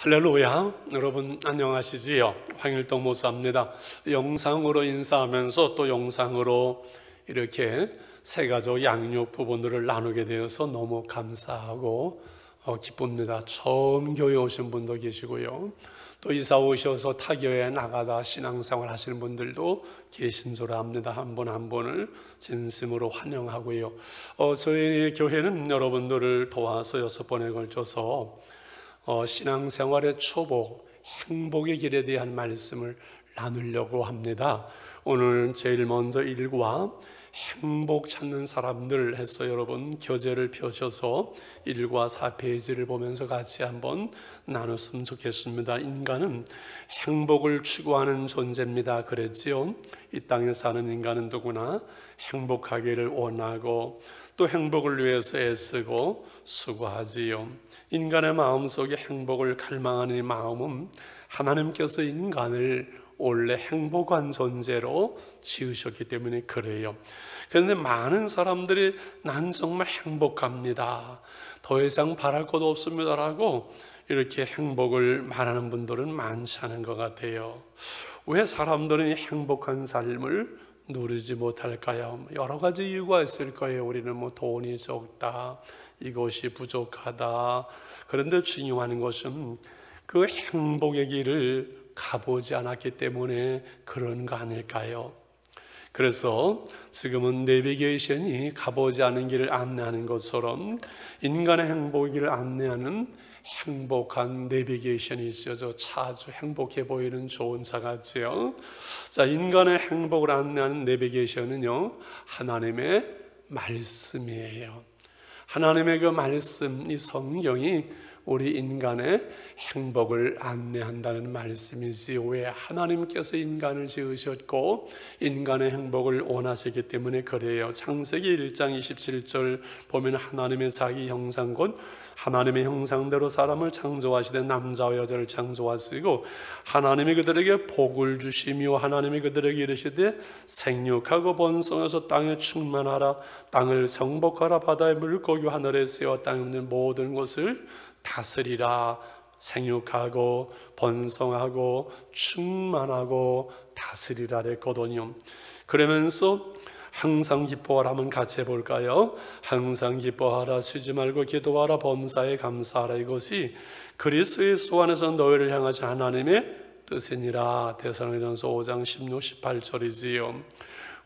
할렐루야. 여러분 안녕하시지요? 황일동 목사입니다. 영상으로 인사하면서 또 영상으로 이렇게 세 가족 양육 부분들을 나누게 되어서 너무 감사하고 기쁩니다. 처음 교회 오신 분도 계시고요, 또 이사 오셔서 타교에 나가다 신앙생활 하시는 분들도 계신 줄 압니다. 한 분 한 분을 진심으로 환영하고요. 저희 교회는 여러분들을 도와서 6번에 걸쳐서 신앙생활의 초보, 행복의 길에 대한 말씀을 나누려고 합니다. 오늘 제일 먼저 일과 행복 찾는 사람들 해서 여러분 교재를 펴셔서 1과 4페이지를 보면서 같이 한번 나눴으면 좋겠습니다. 인간은 행복을 추구하는 존재입니다 그랬지요. 이 땅에 사는 인간은 누구나 행복하기를 원하고 또 행복을 위해서 애쓰고 수고하지요. 인간의 마음속에 행복을 갈망하는 이 마음은 하나님께서 인간을 원래 행복한 존재로 지으셨기 때문에 그래요. 그런데 많은 사람들이 난 정말 행복합니다, 더 이상 바랄 것 없습니다라고 이렇게 행복을 말하는 분들은 많지 않은 것 같아요. 왜 사람들은 이 행복한 삶을 누리지 못할까요? 여러 가지 이유가 있을 거예요. 우리는 돈이 적다, 이것이 부족하다. 그런데 중요한 것은 그 행복의 길을 가보지 않았기 때문에 그런 거 아닐까요? 그래서 지금은 내비게이션이 가보지 않은 길을 안내하는 것처럼 인간의 행복의 길을 안내하는 행복한 내비게이션이 있어요. 차 아주 행복해 보이는 좋은 차 같지요. 자, 인간의 행복을 안내하는 내비게이션은요, 하나님의 말씀이에요. 하나님의 그 말씀, 이 성경이 우리 인간의 행복을 안내한다는 말씀이지, 왜 하나님께서 인간을 지으셨고 인간의 행복을 원하시기 때문에 그래요. 창세기 1장 27절 보면 하나님의 자기 형상 곧 하나님의 형상대로 사람을 창조하시되 남자와 여자를 창조하시고 하나님이 그들에게 복을 주시며 하나님이 그들에게 이르시되 생육하고 번성해서 땅에 충만하라, 땅을 정복하라, 바다의 물고기 하늘에 새어 땅에 있는 모든 것을 다스리라. 생육하고 번성하고 충만하고 다스리라 그랬거든요. 그러면서 항상 기뻐하라 하면 같이 해볼까요? 항상 기뻐하라, 쉬지 말고 기도하라, 범사에 감사하라. 이것이 그리스도 예수 안에서 너희를 향하신 하나님의 뜻이니라. 데살로니가전서 5장 16, 18절이지요.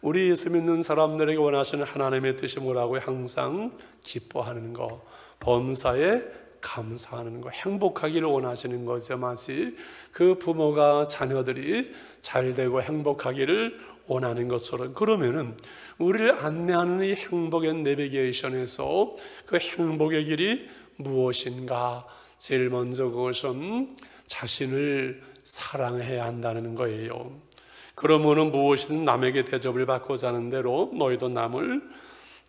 우리 예수 믿는 사람들에게 원하시는 하나님의 뜻이 뭐라고요? 항상 기뻐하는 거, 범사에 감사하는 거, 행복하기를 원하시는 거죠. 마치 그 부모가 자녀들이 잘 되고 행복하기를 원하는 것처럼. 그러면은 우리를 안내하는 이 행복의 내비게이션에서 그 행복의 길이 무엇인가? 제일 먼저 그것은 자신을 사랑해야 한다는 거예요. 그러면은 무엇이든 남에게 대접을 받고자 하는 대로 너희도 남을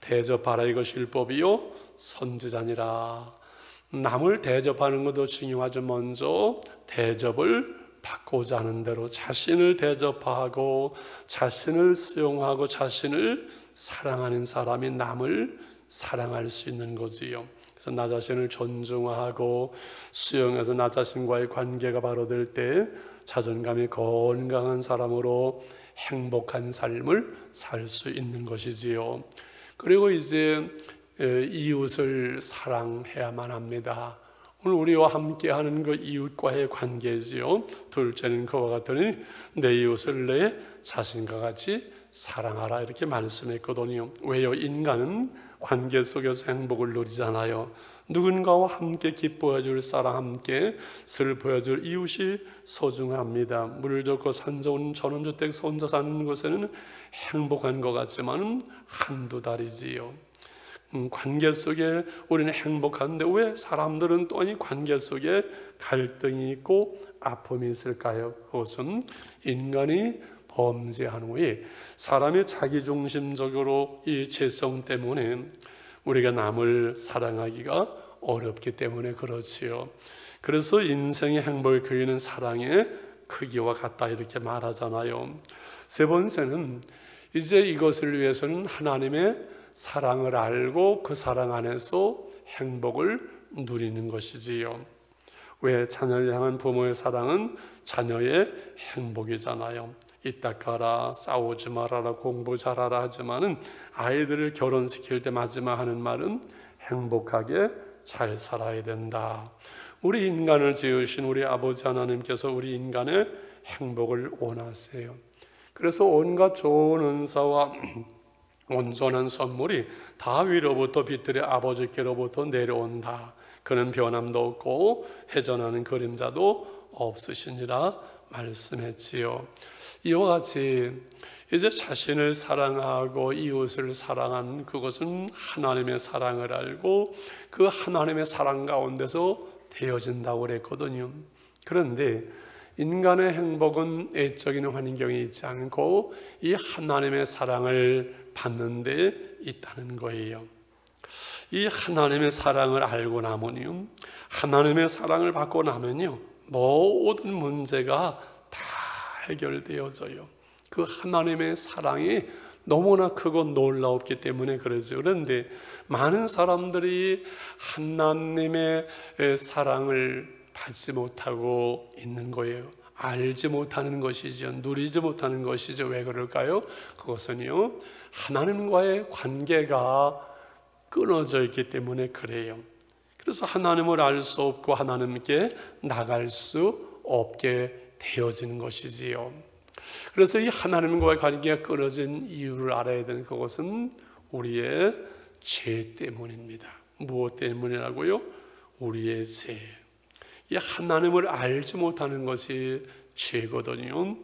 대접하라, 이것이 율법이요 선지자니라. 남을 대접하는 것도 중요하죠. 먼저 대접을 받고자 하는 대로 자신을 대접하고 자신을 수용하고 자신을 사랑하는 사람이 남을 사랑할 수 있는 거지요. 그래서 나 자신을 존중하고 수용해서 나 자신과의 관계가 바로 될 때 자존감이 건강한 사람으로 행복한 삶을 살 수 있는 것이지요. 그리고 이제 이웃을 사랑해야만 합니다. 오늘 우리와 함께하는 그 이웃과의 관계지요. 둘째는 그와 같으니 내 이웃을 내 자신과 같이 사랑하라, 이렇게 말씀했거든요. 왜요? 인간은 관계 속에서 행복을 누리잖아요. 누군가와 함께 기뻐해 줄 사람, 함께 슬퍼해 줄 이웃이 소중합니다. 물 좋고 산 좋은 전원주택에서 혼자 사는 곳에는 행복한 것 같지만 한두 달이지요. 관계 속에 우리는 행복한데 왜 사람들은 또 이 관계 속에 갈등이 있고 아픔이 있을까요? 그것은 인간이 범죄한 후에 사람이 자기중심적으로 이 죄성 때문에 우리가 남을 사랑하기가 어렵기 때문에 그렇지요. 그래서 인생의 행복을 그리는 사랑의 크기와 같다, 이렇게 말하잖아요. 세 번째는 이제 이것을 위해서는 하나님의 사랑을 알고 그 사랑 안에서 행복을 누리는 것이지요. 왜 자녀를 향한 부모의 사랑은 자녀의 행복이잖아요. 이따 가라, 싸우지 말아라, 공부 잘하라 하지만은 아이들을 결혼시킬 때 마지막 하는 말은 행복하게 잘 살아야 된다. 우리 인간을 지으신 우리 아버지 하나님께서 우리 인간의 행복을 원하세요. 그래서 온갖 좋은 은사와 온전한 선물이 다 위로부터 빛들의 아버지께로부터 내려온다. 그는 변함도 없고 회전하는 그림자도 없으시니라 말씀했지요. 이와 같이 이제 자신을 사랑하고 이웃을 사랑한 그것은 하나님의 사랑을 알고 그 하나님의 사랑 가운데서 되어진다고 그랬거든요. 그런데 인간의 행복은 애적인 환경에 있지 않고 이 하나님의 사랑을 받는 데 있다는 거예요. 이 하나님의 사랑을 알고 나면요, 하나님의 사랑을 받고 나면요, 모든 문제가 다 해결되어져요. 그 하나님의 사랑이 너무나 크고 놀라웠기 때문에 그러죠. 그런데 많은 사람들이 하나님의 사랑을 받지 못하고 있는 거예요. 알지 못하는 것이죠. 누리지 못하는 것이죠. 왜 그럴까요? 그것은요, 하나님과의 관계가 끊어져 있기 때문에 그래요. 그래서 하나님을 알 수 없고 하나님께 나갈 수 없게 되어지는 것이지요. 그래서 이 하나님과의 관계가 끊어진 이유를 알아야 되는 그것은 우리의 죄 때문입니다. 무엇 때문이라고요? 우리의 죄. 이 하나님을 알지 못하는 것이 죄거든요.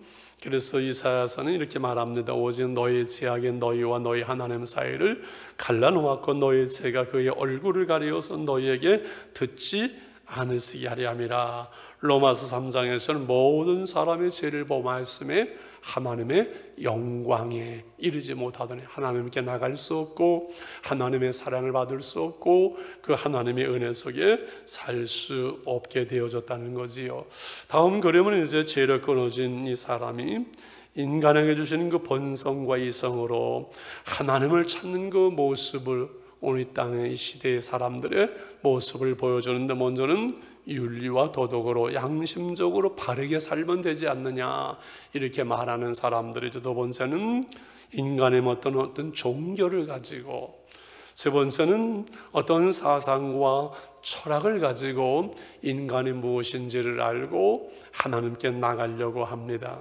그래서 이사야서는 이렇게 말합니다. 오직 너희 죄악이 너희와 너희 하나님 사이를 갈라놓았고 너희 죄가 그의 얼굴을 가리어서 너희에게 듣지 않으시게 하려 함이라. 로마서 3장에서는 모든 사람의 죄를 범하였음에 하나님의 영광에 이르지 못하더니 하나님께 나갈 수 없고 하나님의 사랑을 받을 수 없고 그 하나님의 은혜 속에 살 수 없게 되어졌다는 거지요. 다음 그림은 이제 죄를 끊어진 이 사람이 인간에게 주시는 그 본성과 이성으로 하나님을 찾는 그 모습을 오늘 이 땅의 이 시대의 사람들의 모습을 보여주는데, 먼저는 윤리와 도덕으로 양심적으로 바르게 살면 되지 않느냐 이렇게 말하는 사람들이죠. 두 번째는 인간의 어떤 종교를 가지고, 세 번째는 어떤 사상과 철학을 가지고 인간이 무엇인지를 알고 하나님께 나가려고 합니다.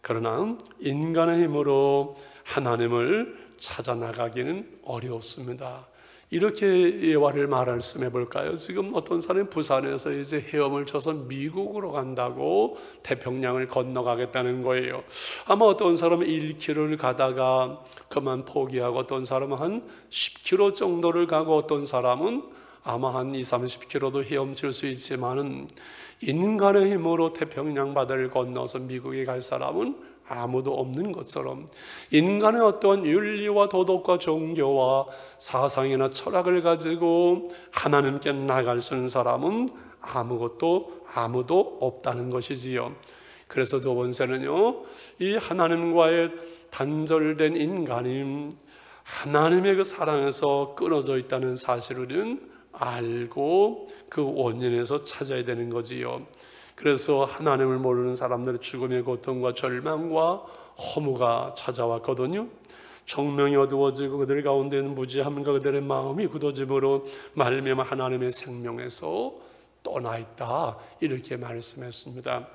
그러나 인간의 힘으로 하나님을 찾아 나가기는 어렵습니다. 이렇게 예화를 말씀해 볼까요? 지금 어떤 사람이 부산에서 이제 헤엄을 쳐서 미국으로 간다고 태평양을 건너가겠다는 거예요. 아마 어떤 사람은 1km를 가다가 그만 포기하고, 어떤 사람은 한 10km 정도를 가고, 어떤 사람은 아마 한 20-30km도 헤엄칠 수 있지만은 인간의 힘으로 태평양 바다를 건너서 미국에 갈 사람은 아무도 없는 것처럼 인간의 어떤 윤리와 도덕과 종교와 사상이나 철학을 가지고 하나님께 나갈 수 있는 사람은 아무도 없다는 것이지요. 그래서 두 번째는요, 이 하나님과의 단절된 인간이 하나님의 그 사랑에서 끊어져 있다는 사실을 알고 그 원인에서 찾아야 되는 거지요. 그래서 하나님을 모르는 사람들의 죽음의 고통과 절망과 허무가 찾아왔거든요. 총명이 어두워지고 그들 가운데는 무지함과 그들의 마음이 굳어짐으로 말미암아 하나님의 생명에서 떠나 있다 이렇게 말씀했습니다.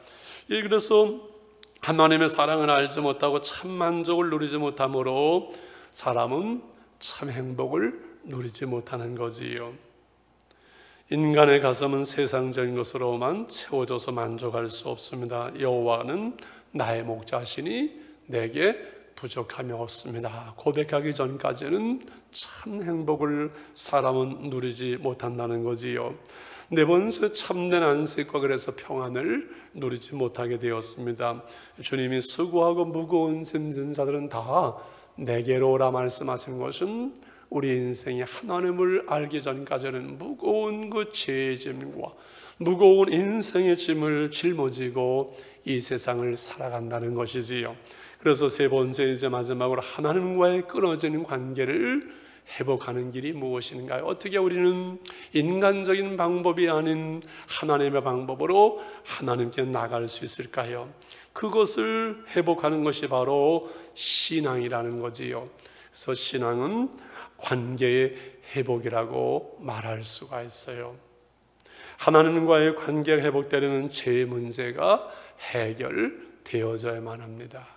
그래서 하나님의 사랑을 알지 못하고 참 만족을 누리지 못함으로 사람은 참 행복을 누리지 못하는 거지요. 인간의 가슴은 세상적인 것으로만 채워져서 만족할 수 없습니다. 여호와는 나의 목자시니 내게 부족함이 없습니다. 고백하기 전까지는 참 행복을 사람은 누리지 못한다는 거지요. 네 번째, 참된 안식과 그래서 평안을 누리지 못하게 되었습니다. 주님이 수고하고 무거운 짐진 자들은 다 내게로 오라 말씀하신 것은 우리 인생이 하나님을 알기 전까지는 무거운 그 죄의 짐과 무거운 인생의 짐을 짊어지고 이 세상을 살아간다는 것이지요. 그래서 세 번째, 이제 마지막으로 하나님과의 끊어지는 관계를 회복하는 길이 무엇인가요? 어떻게 우리는 인간적인 방법이 아닌 하나님의 방법으로 하나님께 나갈 수 있을까요? 그것을 회복하는 것이 바로 신앙이라는 거지요. 그래서 신앙은 관계의 회복이라고 말할 수가 있어요. 하나님과의 관계가 회복되려는 제 문제가 해결되어져야만 합니다.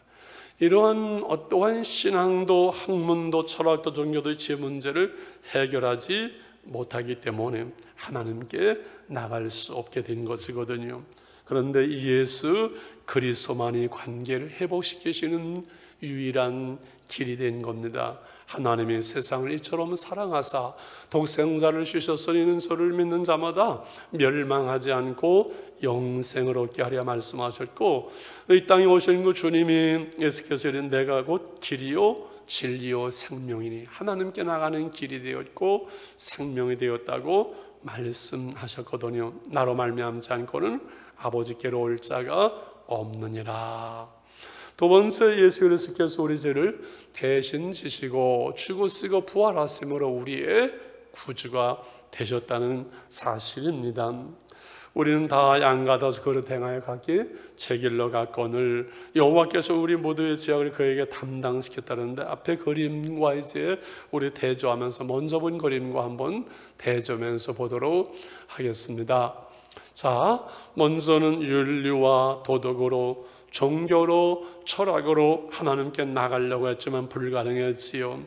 이러한 어떠한 신앙도 학문도 철학도 종교도 제 문제를 해결하지 못하기 때문에 하나님께 나갈 수 없게 된 것이거든요. 그런데 예수 그리스도만이 관계를 회복시키시는 유일한 길이 된 겁니다. 하나님이 세상을 이처럼 사랑하사 독생자를 주셨으니 이는 저를 믿는 자마다 멸망하지 않고 영생을 얻게 하려 말씀하셨고, 이 땅에 오신 그 주님이 예수께서 이른 내가 곧 길이요 진리요 생명이니 하나님께 나가는 길이 되었고 생명이 되었다고 말씀하셨거든요. 나로 말미암지 않고는 아버지께로 올 자가 없느니라. 두 번째, 예수 그리스도께서 우리 죄를 대신 지시고 죽으시고 부활하심으로 우리의 구주가 되셨다는 사실입니다. 우리는 다 양가다서 그릇 행하여 각기 제 길로 갔거늘 여호와께서 우리 모두의 죄악을 그에게 담당시켰다는데, 앞에 그림과 이제 우리 대조하면서 먼저 본 그림과 한번 대조하면서 보도록 하겠습니다. 자, 먼저는 윤리와 도덕으로 종교로 철학으로 하나님께 나가려고 했지만 불가능했지요.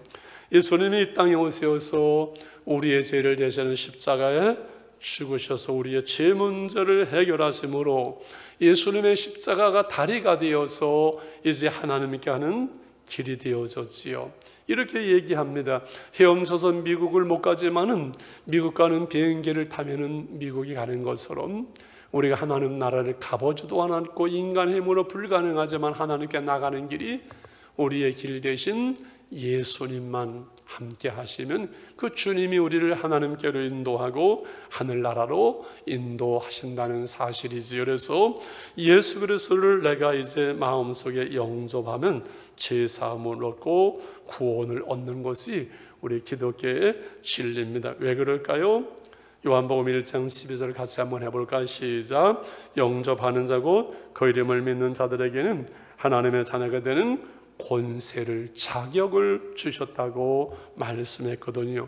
예수님이 이 땅에 오셔서 우리의 죄를 대신하는 십자가에 죽으셔서 우리의 죄 문제를 해결하심으로 예수님의 십자가가 다리가 되어서 이제 하나님께 하는 길이 되어졌지요. 이렇게 얘기합니다. 헤엄쳐서 미국을 못 가지만은 미국 가는 비행기를 타면은 미국이 가는 것처럼 우리가 하나님 나라를 가보지도 않았고 인간 힘으로 불가능하지만 하나님께 나가는 길이 우리의 길 대신 예수님만 함께 하시면 그 주님이 우리를 하나님께로 인도하고 하늘나라로 인도하신다는 사실이지요. 그래서 예수 그리스도를 내가 이제 마음속에 영접하면 죄사함을 얻고 구원을 얻는 것이 우리 기독교의 진리입니다. 왜 그럴까요? 요한복음 1장 12절 같이 한번 해볼까요? 시작. 영접하는 자고 그 이름을 믿는 자들에게는 하나님의 자녀가 되는 권세를, 자격을 주셨다고 말씀했거든요.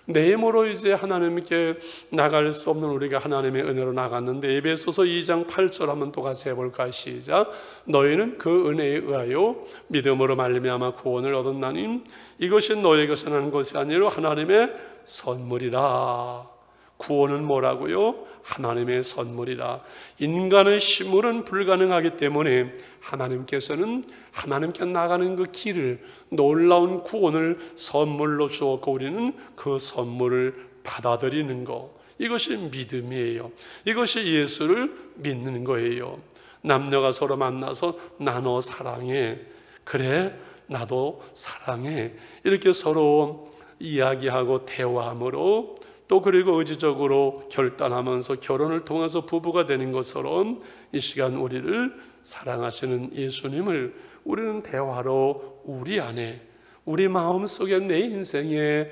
내 힘으로 이제 하나님께 나갈 수 없는 우리가 하나님의 은혜로 나갔는데, 에베소서 2장 8절 한번 또 같이 해볼까요? 시작. 너희는 그 은혜에 의하여 믿음으로 말미암아 구원을 얻었나니 이것이 너희에게서 난 것이 아니라 하나님의 선물이라. 구원은 뭐라고요? 하나님의 선물이라. 인간의 힘으로는 불가능하기 때문에 하나님께서는 하나님께 나가는 그 길을, 놀라운 구원을 선물로 주었고 우리는 그 선물을 받아들이는 것, 이것이 믿음이에요. 이것이 예수를 믿는 거예요. 남녀가 서로 만나서 나너 사랑해, 그래 나도 사랑해, 이렇게 서로 이야기하고 대화함으로 또 그리고 의지적으로 결단하면서 결혼을 통해서 부부가 되는 것처럼 이 시간 우리를 사랑하시는 예수님을 우리는 대화로 우리 안에, 우리 마음속에, 내 인생에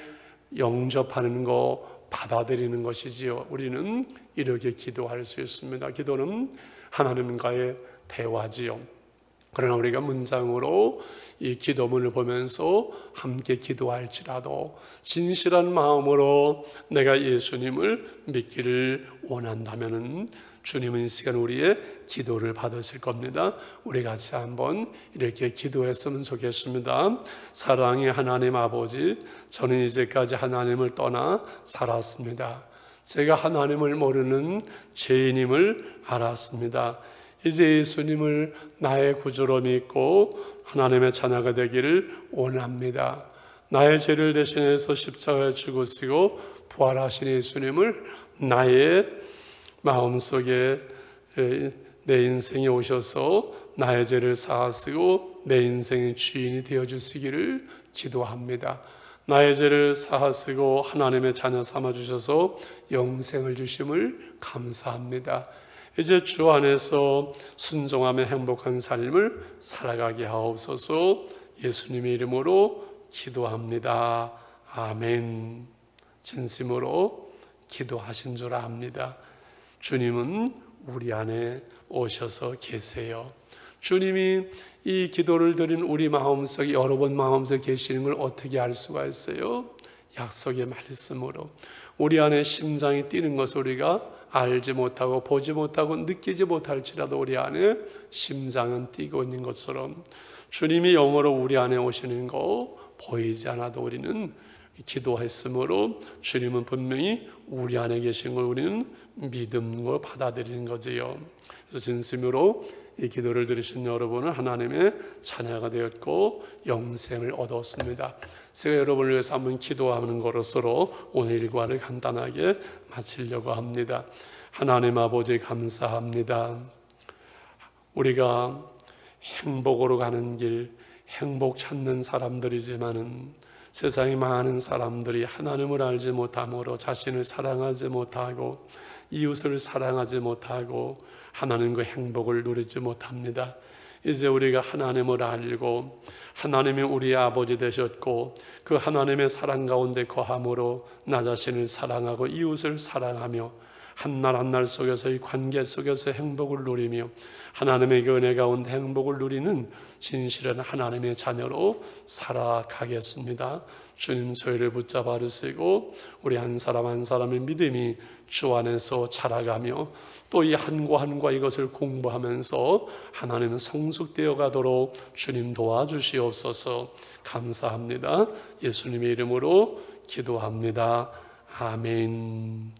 영접하는 거, 받아들이는 것이지요. 우리는 이렇게 기도할 수 있습니다. 기도는 하나님과의 대화지요. 그러나 우리가 문장으로 이 기도문을 보면서 함께 기도할지라도 진실한 마음으로 내가 예수님을 믿기를 원한다면 주님은 이 시간 우리의 기도를 받으실 겁니다. 우리 같이 한번 이렇게 기도했으면 좋겠습니다. 사랑의 하나님 아버지, 저는 이제까지 하나님을 떠나 살았습니다. 제가 하나님을 모르는 죄인임을 알았습니다. 이제 예수님을 나의 구주로 믿고 하나님의 자녀가 되기를 원합니다. 나의 죄를 대신해서 십자가에 죽으시고 부활하신 예수님을 나의 마음속에 내 인생에 오셔서 나의 죄를 사하시고 내 인생의 주인이 되어주시기를 기도합니다. 나의 죄를 사하시고 하나님의 자녀 삼아주셔서 영생을 주심을 감사합니다. 이제 주 안에서 순종하며 행복한 삶을 살아가게 하옵소서. 예수님의 이름으로 기도합니다. 아멘. 진심으로 기도하신 줄 압니다. 주님은 우리 안에 오셔서 계세요. 주님이 이 기도를 드린 우리 마음속에, 여러분 마음속에 계시는 걸 어떻게 알 수가 있어요? 약속의 말씀으로. 우리 안에 심장이 뛰는 것을 우리가 알지 못하고 보지 못하고 느끼지 못할지라도 우리 안에 심장은 뛰고 있는 것처럼 주님이 영으로 우리 안에 오시는 거 보이지 않아도 우리는 기도했으므로 주님은 분명히 우리 안에 계신 걸 우리는 믿음으로 받아들이는 거지요. 그래서 진심으로 이 기도를 들으신 여러분은 하나님의 자녀가 되었고 영생을 얻었습니다. 제가 여러분을 위해서 한번 기도하는 것으로 오늘 일과를 간단하게 마치려고 합니다. 하나님 아버지 감사합니다. 우리가 행복으로 가는 길, 행복 찾는 사람들이지만은 세상에 많은 사람들이 하나님을 알지 못함으로 자신을 사랑하지 못하고 이웃을 사랑하지 못하고 하나님과 행복을 누리지 못합니다. 이제 우리가 하나님을 알고 하나님이 우리의 아버지 되셨고 그 하나님의 사랑 가운데 거함으로 나 자신을 사랑하고 이웃을 사랑하며 한날 한날 속에서 이 관계 속에서 행복을 누리며 하나님의 그 은혜 가운데 행복을 누리는 진실한 하나님의 자녀로 살아가겠습니다. 주님 소유를 붙잡아 주시고 우리 한 사람 한 사람의 믿음이 주 안에서 자라가며 또 이 한과 한과 이것을 공부하면서 하나님은 성숙되어 가도록 주님 도와주시옵소서. 감사합니다. 예수님의 이름으로 기도합니다. 아멘.